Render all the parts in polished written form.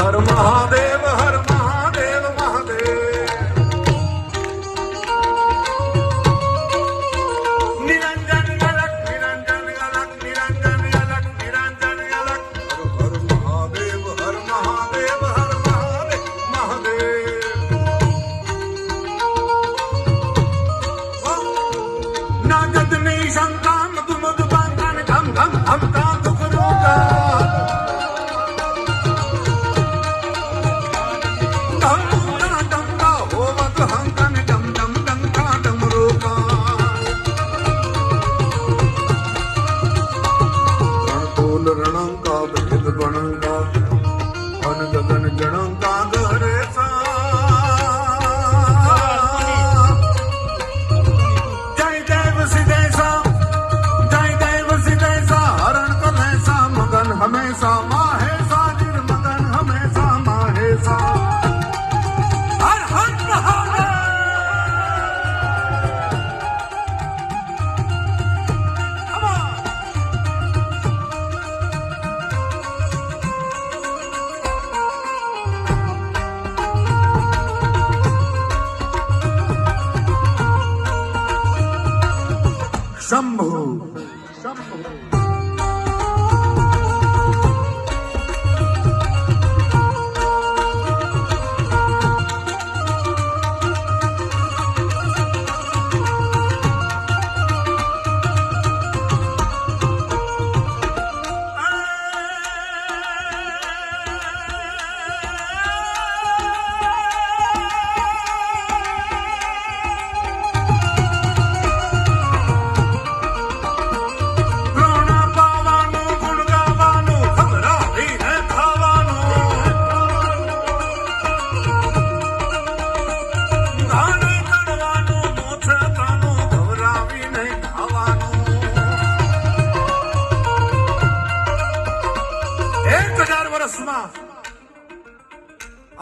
હર મહાદેવ હર મહાદેવ મહાદેવ નિરંજન ગલક નિરંજન ગલક નિરંજન ગલક નિરંજન ગલક હર મહાદેવ હર મહાદેવ હર મહાદેવ મહાદેવ નાગદની શંકા મધુ મધુ બાંધન ધમ ધમ ધમતા દુઃખરૂપા ગગન જણંકા ગરે જય દેવ સિદેશા જય દેવ સિદેશા હરણ કલેશા મગન હમેશા માહેશા નિર્મગન હમેશા માહેશા હર હર મહાદેવ શંભુ શંભુ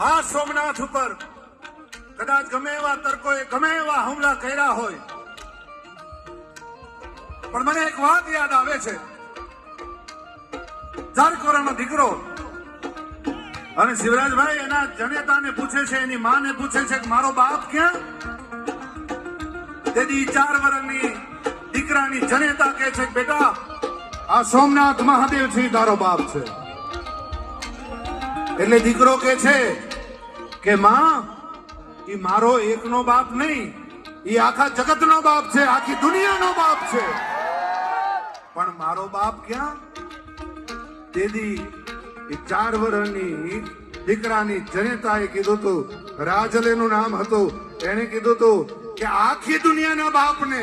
આ સોમનાથ ઉપર કદાચ ગમે એવા તર્કોએ ગમે એવા હુમલા કર્યા હોય, પણ મને એક વાત યાદ આવે છે. ઝારખોરાનો દીકરો અને શિવરાજભાઈ એના જનેતાને પૂછે છે, એની માને પૂછે છે કે મારો બાપ ક્યાં? તેથી 4 વર્ષની દીકરાની જનેતા કહે છે કે બેટા આ સોમનાથ મહાદેવ છે તારો બાપ છે. એટલે દીકરો કે છે કે માં ઈ મારો એકનો બાપ નહીં, ઈ આખા જગતનો બાપ છે, આખી દુનિયાનો બાપ છે, પણ મારો બાપ ક્યાં? તેથી એ 4 વર્ષની દીકરાની જનેતાએ કીધું હતું, રાજલેનું નામ હતું, એને કીધું હતું કે આખી દુનિયાના બાપને,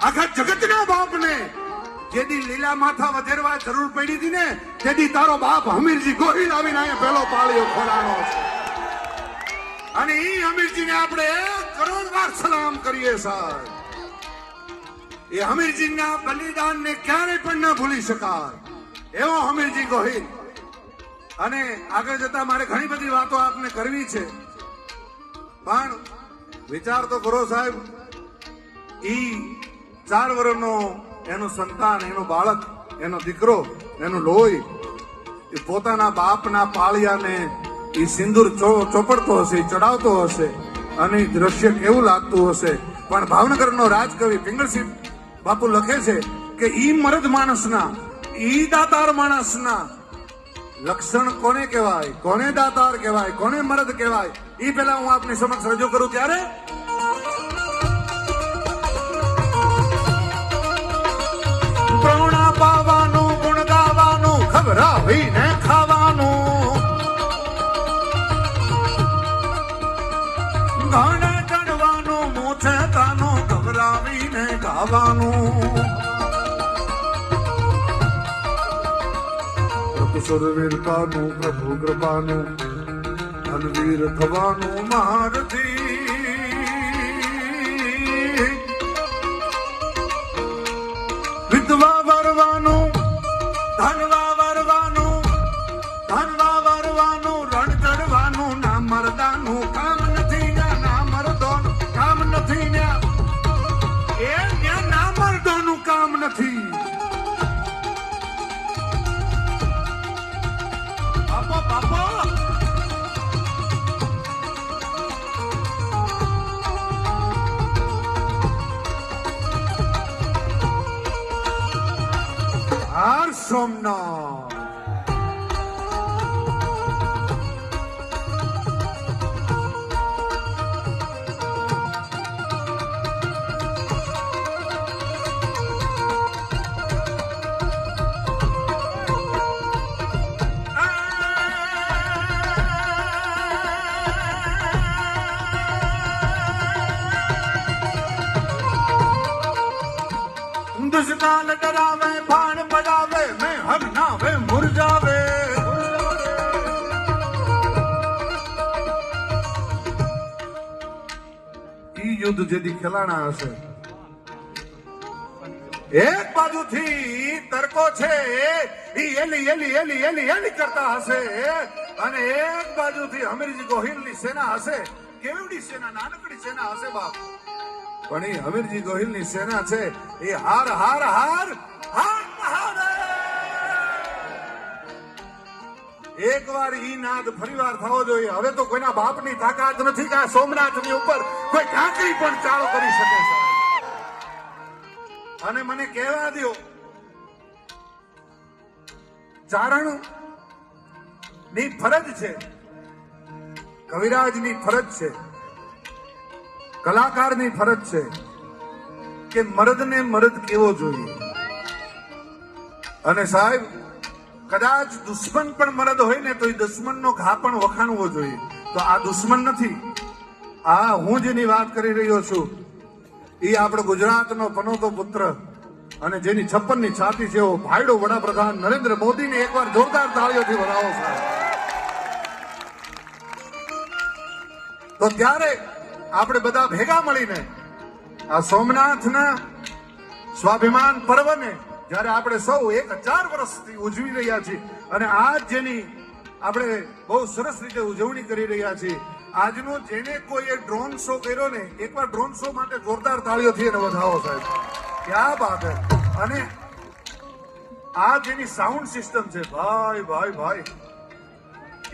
આખા જગતના બાપને જેથી લીલા માથા વધેરવા જરૂર પડી હતી ને, તેથી તારો બાપ હમીરજી ગોહિલ આવીને અહીંયા પહેલો પાળીઓ ખોલાણો છે. અને ઈ હમીરજીને આપણે કરોડ વાર સલામ કરીએ સાહેબ. એ હમીરજીના બલિદાનને ક્યારેય પણ ન ભૂલી શકાય એવો હમીરજી ગોહિલ. અને આગળ જતા મારે ઘણી બધી વાતો આપને કરવી છે, પણ વિચાર તો કરો સાહેબ. ઈ 4 વર્ષનો એનું સંતાન, એનું બાળક, એનો દીકરો, એનું લોહી, એ પોતાના બાપના પાળિયાને એ સિંદૂર ચોપડતો હશે, ચડાવતો હશે, અને એ દ્રશ્ય કેવું લાગતું હશે. પણ ભાવનગરનો રાજકવિ પિંગળસિંહ બાપુ લખે છે કે ઈ મરદ માણસના, ઈ દાતાર માણસના લક્ષણ કોને કહેવાય, કોને દાતાર કહેવાય, કોને મરદ કહેવાય, ઈ પેલા હું આપની સમક્ષ રજૂ કરું ત્યારે પ્રણા પાવાનું, ગુણ ગાવાનું, ખબરાવીને ખાવાનું, ગાને ચડવાનું, મોછે તાનું, ખબરાવીને ગાવાનું. સુરવીરતાનું, પ્રભુ કૃપાનું, ધનવીર થવાનું મહારથી. વિધવા વરવાનું, ધનવા વરવાનું, ધનવા વરવાનું, રણ ચડવાનું, ના મરદાનું કામ નથી, ના મરદોનું કામ નથી, ના મરદોનું કામ નથી. બાપો બાપો સોમનાથ. दुष्काल डरावे भाण पड़ावे मैं हर नावे मुरझावे. ઈ યુદ્ધ જેથી ખેલાણા હશે, એક બાજુથી તરકો છે ઈ એલી એલી એલી એલી એલી કરતા હશે, અને એક બાજુથી હમીરજી ગોહિલની સેના હશે. કેવડી સેના? નાનકડી સેના હશે બાપ, પણ એ હમીરજી ગોહિલની સેના છે એ હાર હાર હાર હાર હાર. એક વાર ઈ નાદ ફરીવાર થવો જોઈએ. હવે તો કોઈના બાપની તાકાત નથી કે આ સોમનાથની ઉપર કોઈ કાંકરી પણ ચાળો કરી શકે છે. અને મને કહેવા દો, ચારણ ની ફરજ છે, કવિરાજની ફરજ છે, કલાકારની ફરજ છે કે મર્દને મર્દ કેવો જોઈએ. અને સાહેબ, કદાચ દુશ્મન પણ મર્દ હોય ને તો એ દુશ્મનનો ઘા પણ વખાણવો જોઈએ. તો આ દુશ્મન નથી, આ હું જેની વાત કરી રહ્યો છું એ આપણો ગુજરાતનો પનોતો પુત્ર અને જેની 56 ની છાતી છે એવો ભાઈડો વડાપ્રધાન નરેન્દ્ર મોદીને એકવાર જોરદાર તાળીઓથી વધાવો સાહેબ. તો ત્યારે આપણે બધા ભેગા મળીને આ સોમનાથના સ્વાભિમાન પર્વને જ્યારે આપણે સૌ 1000 વર્ષથી ઉજવી રહ્યા છીએ, અને આજ જેની આપણે બહુ સરસ રીતે ઉજવણી કરી રહ્યા છીએ, આજનો જેને કોઈએ ડ્રોન શો કર્યો ને, એકવાર ડ્રોન શો માટે જોરદાર તાળીઓથી એને વધાવો સાહેબ. ક્યાં બાત હે. અને આ જેની સાઉન્ડ સિસ્ટમ છે ભાઈ ભાઈ ભાઈ,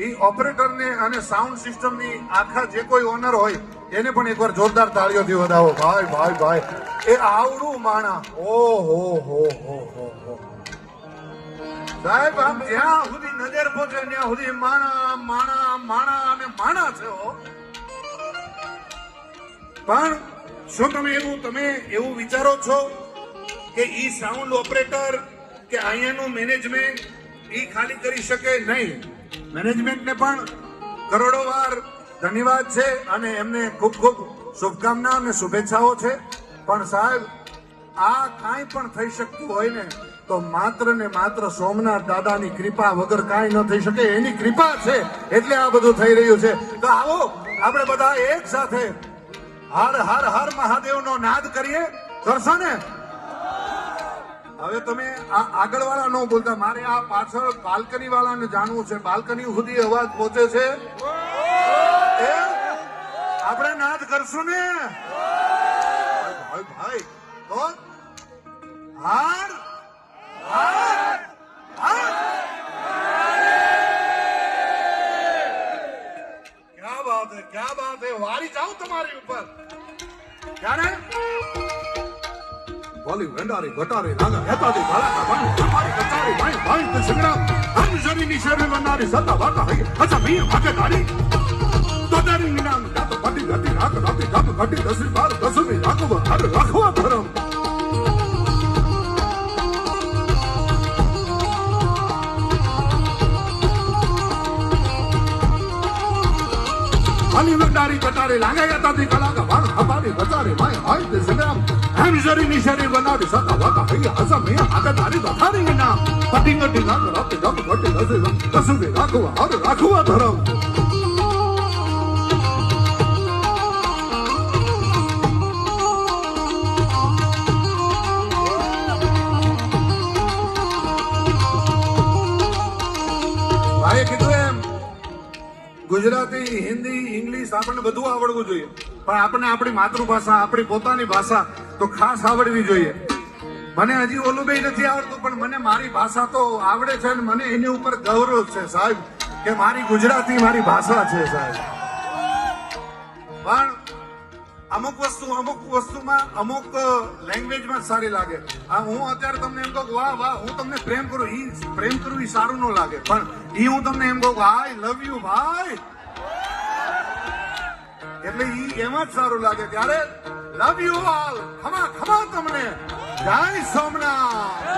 એ ઓપરેટરને અને સાઉન્ડ સિસ્ટમની આખા જે કોઈ ઓનર હોય એને પણ એકવાર જોરદાર તાળીઓથી વધાવો ભાઈ ભાઈ ભાઈ. એ આવડું માણા, ઓહો હો હો હો હો સાહેબ, આમ જ્યાં સુધી નજર પહોંચે ત્યાં સુધી માણા માણા માણા અને માણા છે. પણ શું તમે એવું વિચારો છો કે ઈ સાઉન્ડ ઓપરેટર કે અહીંયાનું મેનેજમેન્ટ ઈ ખાલી કરી શકે? નહીં. મેનેજમેન્ટને પણ કરોડો વાર ધન્યવાદ છે અને એમને ખૂબ ખૂબ શુભકામના અને શુભેચ્છાઓ છે. પણ સાહેબ, આ કાંઈ પણ થઈ શકતું હોય ને તો માત્ર ને માત્ર સોમનાથ દાદાની કૃપા વગર કાંઈ ન થઈ શકે. એની કૃપા છે એટલે આ બધું થઈ રહ્યું છે. તો આવો આપણે બધા એક સાથે હર હર હર મહાદેવનો નાદ કરીએ. કરશો ને? હવે તમે આ આગળ વાળા ન બોલતા, મારે આ પાછળ બાલ્કની વાળાને જાણવું છે. બાલ્કની સુધી અવાજ પહોંચે છે? આપણે નાદ કરશું ને ભાઈ ભાઈ? તો હાર હાર હાર. ક્યા બાત હે, ક્યા બાત હે. વારી જાઉં તમારી ઉપર ક્યારે બોલી વેંડારી ગટારી રાગા હેતાદી ભાળા ભાઈ તમારી ગટારી ભાઈ ભાઈ તે સંગ્રામ હમ શરીની શરીર વનારી સતા વાકા હઈ અચ્છા મી ભાગે ગાડી તો તારી નિનામ જાત પટી ગટી રાત રાતી જાત ગટી દસરી બાર દસમી રાખવા હર રાખવા ધરમ. અલી વેંડારી ગટારી લાગે હેતાદી કલાકા ભાળ હમારી ગટારી ભાઈ ભાઈ તે સંગ્રામ હમ શરીની શરીર વનારી સતા વાકા હઈ અચ્છા મી ભાગે ગાડી તો તારી નિનામ પટી ગટી રાત રાતી જાત ગટી દસરી રાખવા હર રાખવા ધરમ. ભાઈએ કીધું એમ ગુજરાતી, હિન્દી, ઇંગ્લિશ આપણને બધું આવડવું જોઈએ, પણ આપણને આપણી માતૃભાષા, આપણી પોતાની ભાષા તો ખાસ આવડવી જોઈએ. મને હજી ઓલું બે નથી આવડતું, પણ મને મારી ભાષા તો આવડે છે અને મને એની ઉપર ગૌરવ છે સાહેબ કે મારી ગુજરાતી મારી ભાષા છે સાહેબ. પણ અમુક વસ્તુમાં અમુક લેંગ્વેજમાં સારી લાગે. આ હું અત્યારે તમને એમ કહું કે વાહ વાહ હું તમને પ્રેમ કરું, ઈ સારું ન લાગે, પણ ઈ હું તમને એમ કહું કે આઈ લવ યુ ભાઈ, એટલે ઈ એમાં જ સારું લાગે. ત્યારે લવ યુ ઓલ, ખમા તમને. જય સોમનાથ.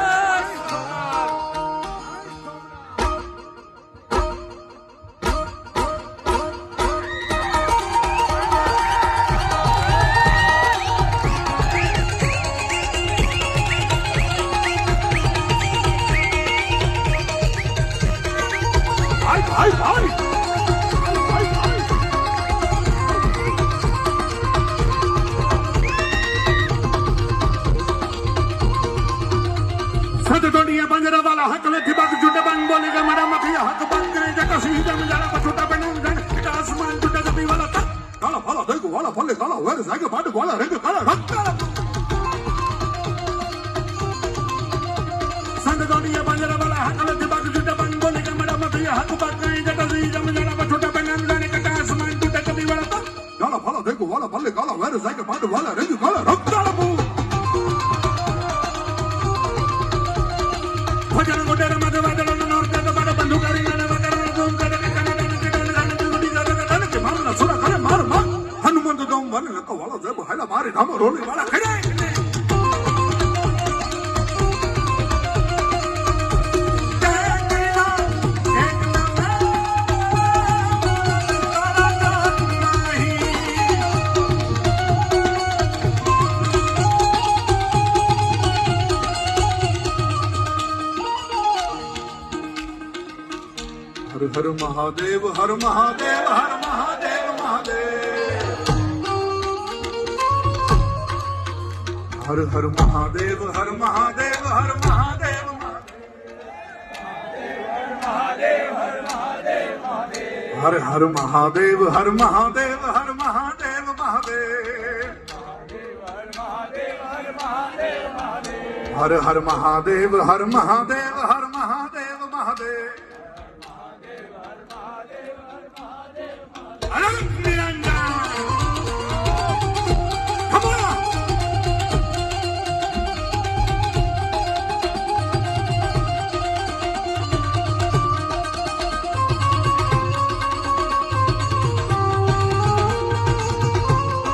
सदोनिया बंजरा वाला हक ले थिबक जुटे बन बोलेगा मरा मखिया हक बन करे जका सीधा में जाना छोटा बन जान का आसमान जुटे जबी वाला तक काला फला देखो वाला फले काला वर जाके बाट वाला रंग काला रंग सदोनिया बंजरा वाला हक ले थिबक जुटे बन बोलेगा मरा मखिया हक बन करे जका सीधा में जाना छोटा बन जाने का आसमान जुटे जबी वाला तक काला फला देखो वाला फले काला वर जाके बाट वाला रंग काला रंग भजन गोटेर मध्य वादन नोर्ते बड़ बंधुकारी नने वकर गोम करे कने कने गुडी करे कने के मारना सुरा करे मार मार हनुमंत दोम वन लक वाला जब हैला मारे धाम रोले वाला खड़े हर महादेव हर महादेव हर महादेव महादेव हर हर महादेव हर महादेव हर महादेव हर हर महादेव हर महादेव हर महादेव महादेव हर हर महादेव हर महादेव हर महादेव महादेव